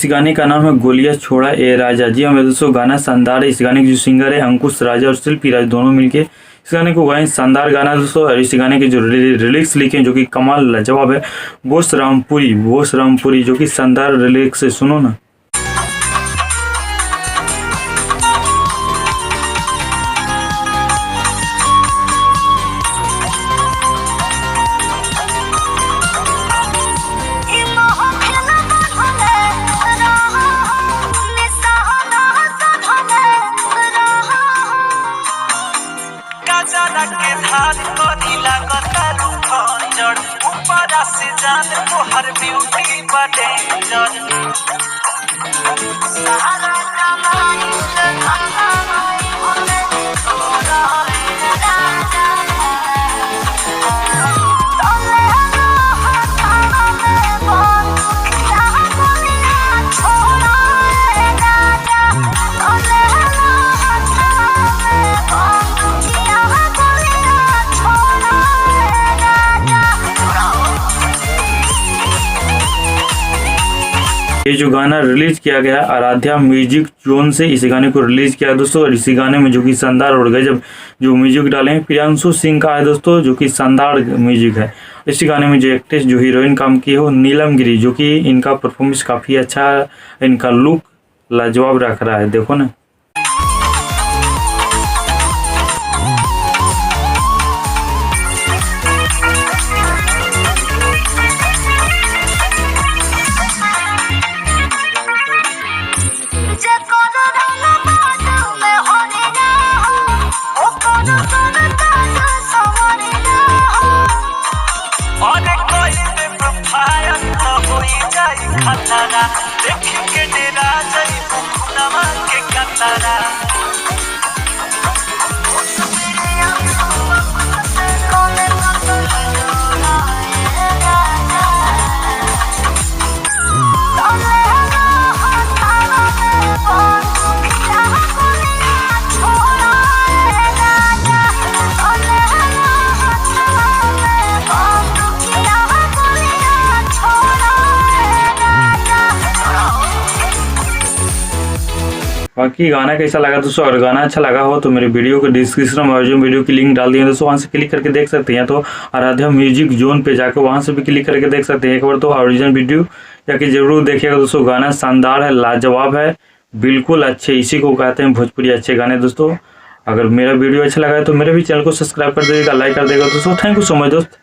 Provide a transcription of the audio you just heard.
इस गाने का नाम है गोलियां छोड़ा ए राजा। जी हाँ दोस्तों, गाना शानदार है। इस गाने के जो सिंगर है अंकुश राजा और शिल्पी राज दोनों मिलके इस गाने को गाए। शानदार गाना है दोस्तों। और इस गाने के जो लिरिक्स लिखे हैं जो कि कमाल लाजवाब है। बोस रामपुरी जो कि शानदार लिरिक्स है, सुनो ना। के धान करी लागता रूप जड़ ऊपर से जान को हर ब्यूटी बडेंजर सारा कमाई से कमाई होले तोरा राजा तोले हाथा में बोल क्या बोलिया छोड़ा राजा तोले हाथा में बोल क्या ये जो गाना रिलीज किया गया आराध्या म्यूजिक जोन से इस गाने को रिलीज किया दोस्तों। और इसी गाने में जो कि शानदार और गजब जो म्यूजिक डाले हैं प्रियांशु सिंह का है दोस्तों, जो कि शानदार म्यूजिक है। इसी गाने में जो एक्ट्रेस जो हीरोइन काम की है वो नीलम गिरी, जो कि इनका परफॉर्मेंस काफ़ी अच्छा है, इनका लुक लाजवाब रख रहा है, देखो ना। खतरा देख के डेरा जई खुनवा के कतरा बाकी गाना कैसा लगा दोस्तों? अगर गाना अच्छा लगा हो तो मेरे वीडियो के डिस्क्रिप्शन में जो वीडियो की लिंक डाल दिए दोस्तों, वहाँ से क्लिक करके देख सकते हैं। तो आराध्या म्यूजिक जोन पे जाकर वहाँ से भी क्लिक करके देख सकते हैं। एक बार तो ओरिजिनल वीडियो जाके जरूर देखिएगा दोस्तों। गाना शानदार है, लाजवाब है, बिल्कुल अच्छे, इसी को कहते हैं भोजपुरी अच्छे गाने दोस्तों। अगर मेरा वीडियो अच्छा लगा है तो मेरे भी चैनल को सब्सक्राइब कर दीजिएगा, लाइक कर देगा दोस्तों। थैंक यू सो मच दोस्त।